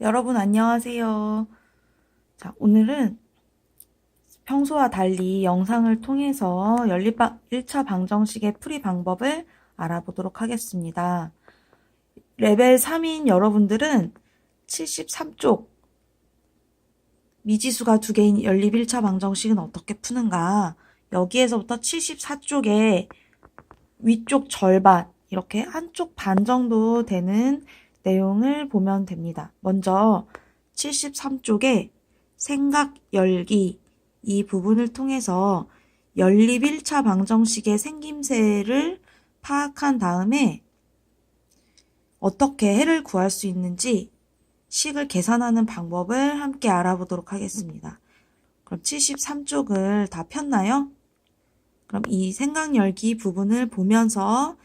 여러분 안녕하세요. 자, 오늘은 평소와 달리 영상을 통해서 연립 1차 방정식의 풀이 방법을 알아보도록 하겠습니다. 레벨 3인 여러분들은 73쪽 미지수가 두 개인 연립 1차 방정식은 어떻게 푸는가, 여기에서부터 74쪽의 위쪽 절반, 이렇게 한쪽 반 정도 되는 내용을 보면 됩니다. 먼저 73쪽에 생각 열기, 이 부분을 통해서 연립 1차 방정식의 생김새를 파악한 다음에 어떻게 해를 구할 수 있는지 식을 계산하는 방법을 함께 알아보도록 하겠습니다. 그럼 73쪽을 다 폈나요? 그럼 이 생각 열기 부분을 보면서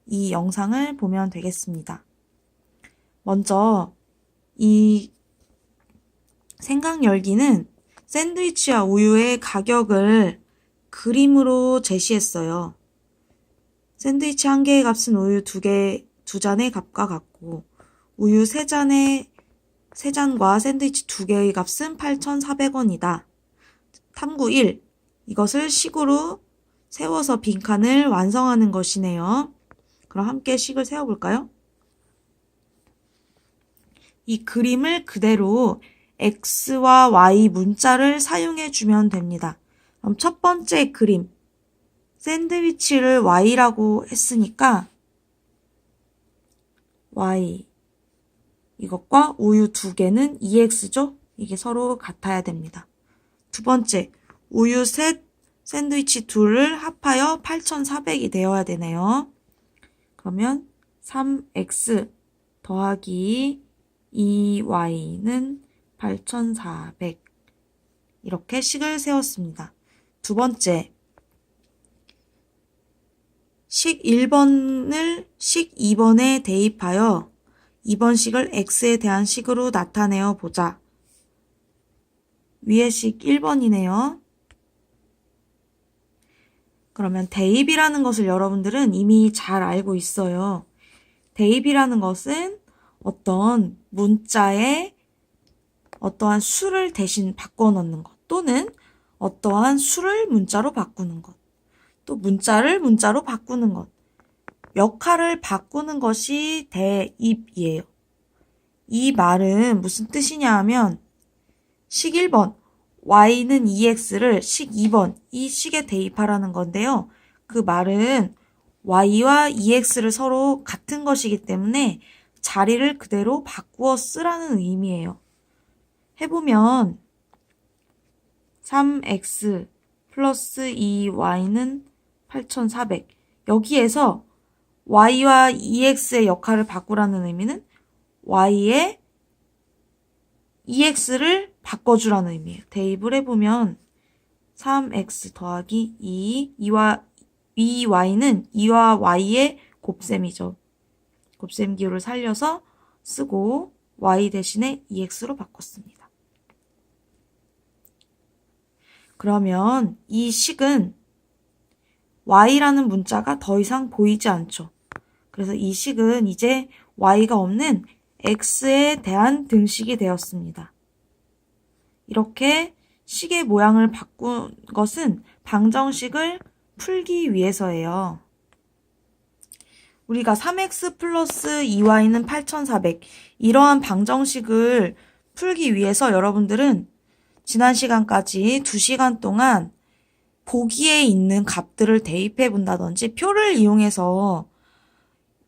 이 영상을 보면 되겠습니다. 먼저 이 생각 열기는 샌드위치와 우유의 가격을 그림으로 제시했어요. 샌드위치 한 개의 값은 우유 두 잔의 값과 같고, 우유 세 잔과 샌드위치 두 개의 값은 8,400원이다. 탐구 1. 이것을 식으로 세워서 빈칸을 완성하는 것이네요. 그럼 함께 식을 세워볼까요? 이 그림을 그대로 X와 Y 문자를 사용해 주면 됩니다. 그럼 첫 번째 그림, 샌드위치를 Y라고 했으니까 Y, 이것과 우유 두 개는 2X죠? 이게 서로 같아야 됩니다. 두 번째, 우유 셋, 샌드위치 둘을 합하여 8,400이 되어야 되네요. 그러면 3X 더하기 2Y는 8,400. 이렇게 식을 세웠습니다. 두 번째, 식 1번을 식 2번에 대입하여 2번 식을 x에 대한 식으로 나타내어 보자. 위에 식 1번이네요. 그러면 대입이라는 것을 여러분들은 이미 잘 알고 있어요. 대입이라는 것은 어떤 문자에 어떠한 수를 대신 바꿔 넣는 것, 또는 어떠한 수를 문자로 바꾸는 것, 또 문자를 문자로 바꾸는 것, 역할을 바꾸는 것이 대입이에요. 이 말은 무슨 뜻이냐 하면 식 1번 y는 2x를 식 2번 이 식에 대입하라는 건데요. 그 말은 y와 2x를 서로 같은 것이기 때문에 자리를 그대로 바꾸어 쓰라는 의미예요. 해보면 3x 플러스 2y는 8,400. 여기에서 y와 2x의 역할을 바꾸라는 의미는 y의 2x를 바꿔주라는 의미예요. 대입을 해보면 3x 더하기 2y는 2와 y의 곱셈이죠. 곱셈 기호를 살려서 쓰고 y 대신에 2x로 바꿨습니다. 그러면 이 식은 y라는 문자가 더 이상 보이지 않죠. 그래서 이 식은 이제 y가 없는 x에 대한 등식이 되었습니다. 이렇게 식의 모양을 바꾼 것은 방정식을 풀기 위해서예요. 우리가 3x 플러스 2y는 8,400, 이러한 방정식을 풀기 위해서 여러분들은 지난 시간까지 2시간 동안 보기에 있는 값들을 대입해 본다든지 표를 이용해서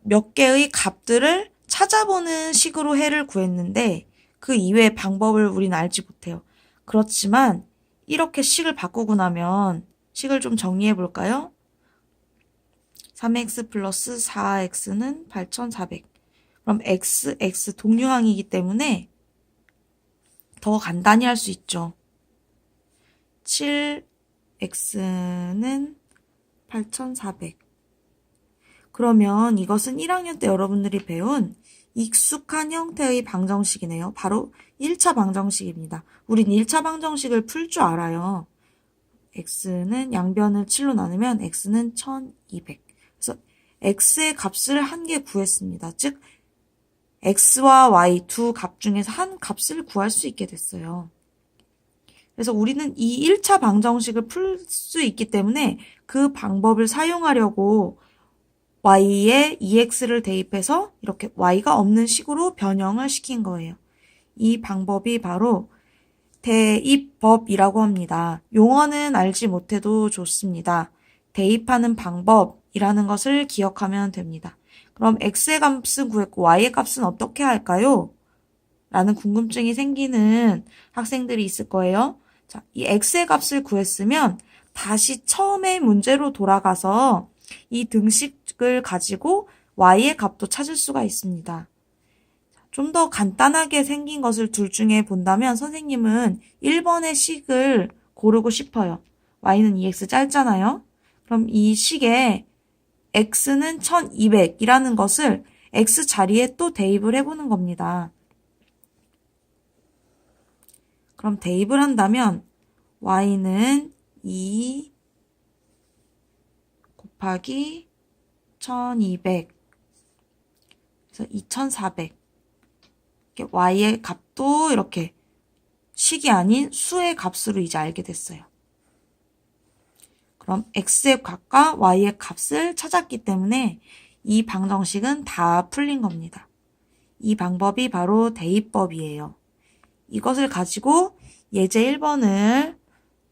몇 개의 값들을 찾아보는 식으로 해를 구했는데 그 이외의 방법을 우린 알지 못해요. 그렇지만 이렇게 식을 바꾸고 나면 식을 좀 정리해 볼까요? 3x 플러스 4x는 8,400. 그럼 x 동류항이기 때문에 더 간단히 할 수 있죠. 7x는 8,400. 그러면 이것은 1학년 때 여러분들이 배운 익숙한 형태의 방정식이네요. 바로 1차 방정식입니다. 우린 1차 방정식을 풀 줄 알아요. x는 양변을 7로 나누면 x는 1200. 그래서 x의 값을 한 개 구했습니다. 즉 x와 y 두 값 중에서 한 값을 구할 수 있게 됐어요. 그래서 우리는 이 1차 방정식을 풀 수 있기 때문에 그 방법을 사용하려고 y에 2x를 대입해서 이렇게 y가 없는 식으로 변형을 시킨 거예요. 이 방법이 바로 대입법이라고 합니다. 용어는 알지 못해도 좋습니다. 대입하는 방법이라는 것을 기억하면 됩니다. 그럼 x의 값은 구했고 y의 값은 어떻게 할까요? 라는 궁금증이 생기는 학생들이 있을 거예요. 자, 이 x의 값을 구했으면 다시 처음의 문제로 돌아가서 이 등식을 가지고 y의 값도 찾을 수가 있습니다. 좀 더 간단하게 생긴 것을 둘 중에 본다면 선생님은 1번의 식을 고르고 싶어요. y는 2x 짧잖아요. 그럼 이 식에 x는 1200이라는 것을 x 자리에 또 대입을 해보는 겁니다. 그럼 대입을 한다면 y는 2 곱하기 1200 그래서 2400 y의 값도 이렇게 식이 아닌 수의 값으로 이제 알게 됐어요. 그럼 x의 값과 y의 값을 찾았기 때문에 이 방정식은 다 풀린 겁니다. 이 방법이 바로 대입법이에요. 이것을 가지고 예제 1번을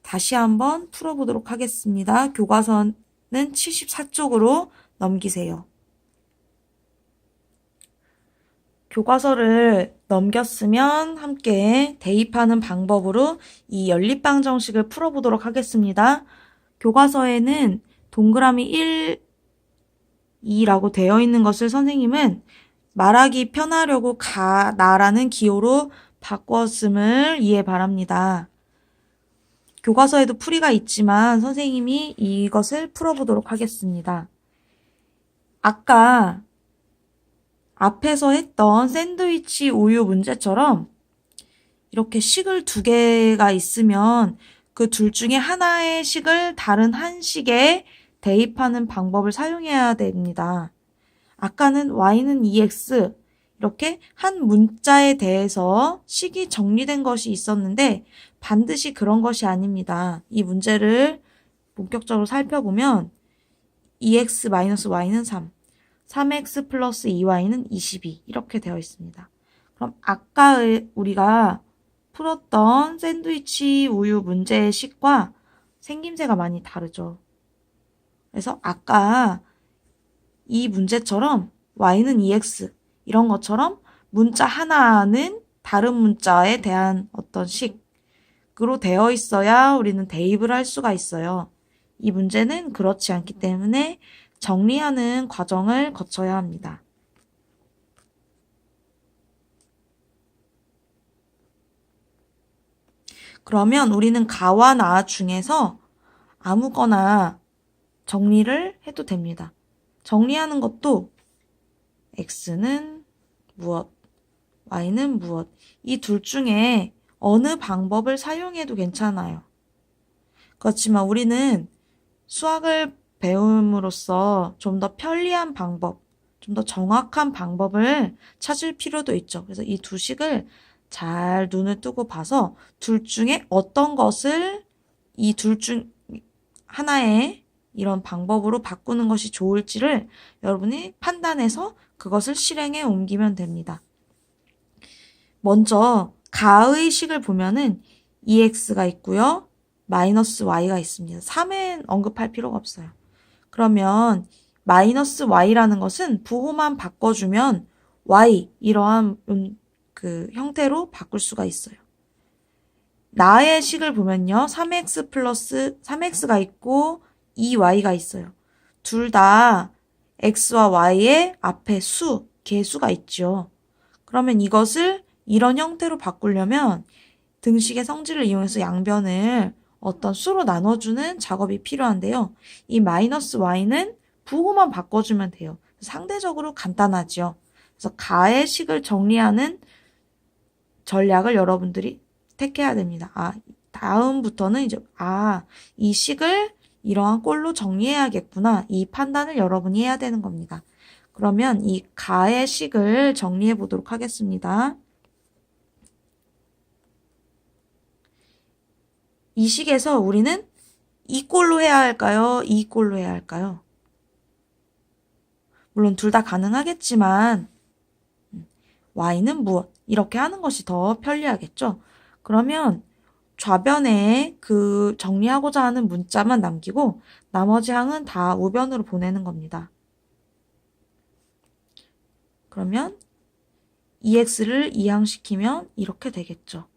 다시 한번 풀어보도록 하겠습니다. 교과서는 74쪽으로 넘기세요. 교과서를 넘겼으면 함께 대입하는 방법으로 이 연립방정식을 풀어보도록 하겠습니다. 교과서에는 동그라미 1, 2라고 되어 있는 것을 선생님은 말하기 편하려고 나라는 기호로 바꿨음을 이해 바랍니다. 교과서에도 풀이가 있지만 선생님이 이것을 풀어보도록 하겠습니다. 아까 앞에서 했던 샌드위치 우유 문제처럼 이렇게 식을 두 개가 있으면 그 둘 중에 하나의 식을 다른 한 식에 대입하는 방법을 사용해야 됩니다. 아까는 y는 2x 이렇게 한 문자에 대해서 식이 정리된 것이 있었는데 반드시 그런 것이 아닙니다. 이 문제를 본격적으로 살펴보면 2x-y는 3, 3x 플러스 2y는 22 이렇게 되어 있습니다. 그럼 아까 우리가 풀었던 샌드위치 우유 문제의 식과 생김새가 많이 다르죠. 그래서 아까 이 문제처럼 y는 2x 이런 것처럼 문자 하나는 다른 문자에 대한 어떤 식으로 되어 있어야 우리는 대입을 할 수가 있어요. 이 문제는 그렇지 않기 때문에 정리하는 과정을 거쳐야 합니다. 그러면 우리는 가와 나 중에서 아무거나 정리를 해도 됩니다. 정리하는 것도 x는 무엇, y는 무엇 이 둘 중에 어느 방법을 사용해도 괜찮아요. 그렇지만 우리는 수학을 배움으로써 좀 더 편리한 방법, 좀 더 정확한 방법을 찾을 필요도 있죠. 그래서 이 두 식을 잘 눈을 뜨고 봐서 둘 중에 어떤 것을 이 둘 중 하나의 이런 방법으로 바꾸는 것이 좋을지를 여러분이 판단해서 그것을 실행에 옮기면 됩니다. 먼저 가의 식을 보면은 2x가 있고요. 마이너스 y가 있습니다. 3은 언급할 필요가 없어요. 그러면 마이너스 y라는 것은 부호만 바꿔주면 y 이러한 그 형태로 바꿀 수가 있어요. 나의 식을 보면요. 3x 플러스 3x가 있고 2y가 있어요. 둘 다 x와 y의 앞에 개수가 있죠. 그러면 이것을 이런 형태로 바꾸려면 등식의 성질을 이용해서 양변을 어떤 수로 나눠주는 작업이 필요한데요. 이 마이너스 y는 부호만 바꿔주면 돼요. 상대적으로 간단하죠. 그래서 가의 식을 정리하는 전략을 여러분들이 택해야 됩니다. 다음부터는 이제 이 식을 이러한 꼴로 정리해야겠구나. 이 판단을 여러분이 해야 되는 겁니다. 그러면 이 가의 식을 정리해 보도록 하겠습니다. 이 식에서 우리는 이 꼴로 해야 할까요? 이 꼴로 해야 할까요? 물론 둘 다 가능하겠지만 y는 무엇? 이렇게 하는 것이 더 편리하겠죠? 그러면 좌변에 그 정리하고자 하는 문자만 남기고 나머지 항은 다 우변으로 보내는 겁니다. 그러면 ex를 이항시키면 이렇게 되겠죠.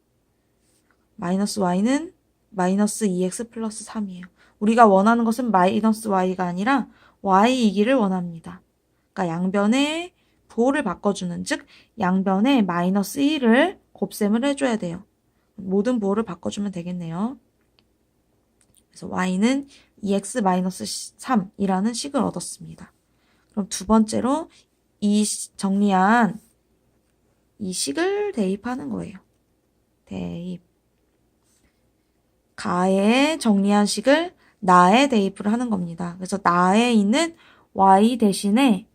마이너스 y는 마이너스 2x 플러스 3이에요. 우리가 원하는 것은 마이너스 y가 아니라 y이기를 원합니다. 그러니까 양변의 부호를 바꿔주는, 즉 양변에 마이너스 1을 곱셈을 해줘야 돼요. 모든 부호를 바꿔주면 되겠네요. 그래서 y는 2x 마이너스 3이라는 식을 얻었습니다. 그럼 두 번째로 이 정리한 이 식을 대입하는 거예요. 대입. 가에 정리한 식을 나에 대입을 하는 겁니다. 그래서 나에 있는 y 대신에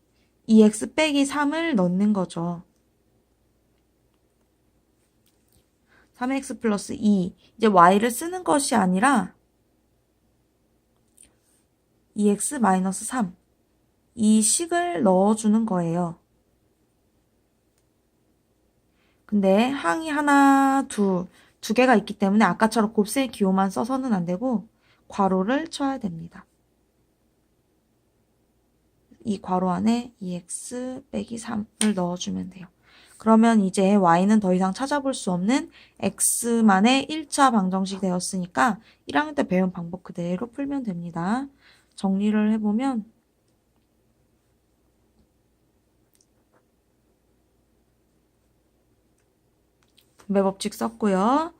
2x 빼기 3을 넣는 거죠. 3x 플러스 2. 이제 y를 쓰는 것이 아니라 2x 마이너스 3. 이 식을 넣어주는 거예요. 근데 항이 하나, 두 개가 있기 때문에 아까처럼 곱셈 기호만 써서는 안 되고 괄호를 쳐야 됩니다. 이 괄호 안에 2x 빼기 3을 넣어주면 돼요. 그러면 이제 y는 더 이상 찾아볼 수 없는 x만의 1차 방정식 되었으니까 1학년 때 배운 방법 그대로 풀면 됩니다. 정리를 해보면 분배 법칙 썼고요.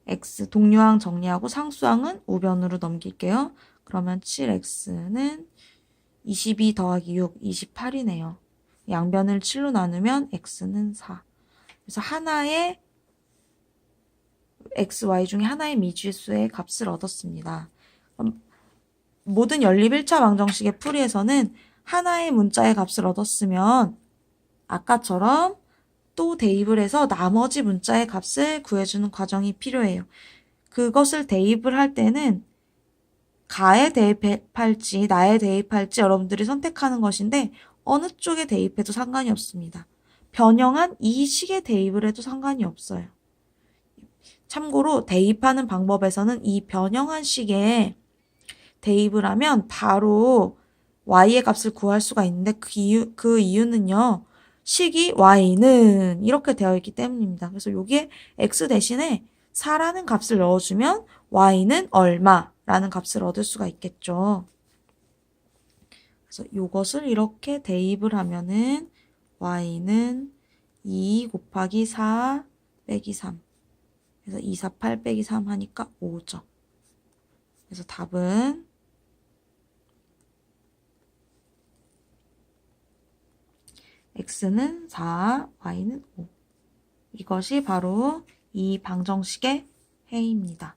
x 동류항 정리하고 상수항은 우변으로 넘길게요. 그러면 7x는 22 더하기 6, 28이네요. 양변을 7로 나누면 x는 4. 그래서 하나의 x, y 중에 하나의 미지수의 값을 얻었습니다. 모든 연립 1차 방정식의 풀이에서는 하나의 문자의 값을 얻었으면 아까처럼 또 대입을 해서 나머지 문자의 값을 구해주는 과정이 필요해요. 그것을 대입을 할 때는 가에 대입할지 나에 대입할지 여러분들이 선택하는 것인데 어느 쪽에 대입해도 상관이 없습니다. 변형한 이 식에 대입을 해도 상관이 없어요. 참고로 대입하는 방법에서는 이 변형한 식에 대입을 하면 바로 y의 값을 구할 수가 있는데 그 이유는요. 식이 y는 이렇게 되어 있기 때문입니다. 그래서 여기에 x 대신에 4라는 값을 넣어주면 y는 얼마라는 값을 얻을 수가 있겠죠. 그래서 이것을 이렇게 대입을 하면은 y는 2 곱하기 4 빼기 3. 그래서 248 빼기 3 하니까 5죠. 그래서 답은 x는 4, y는 5. 이것이 바로 이 방정식의 해입니다.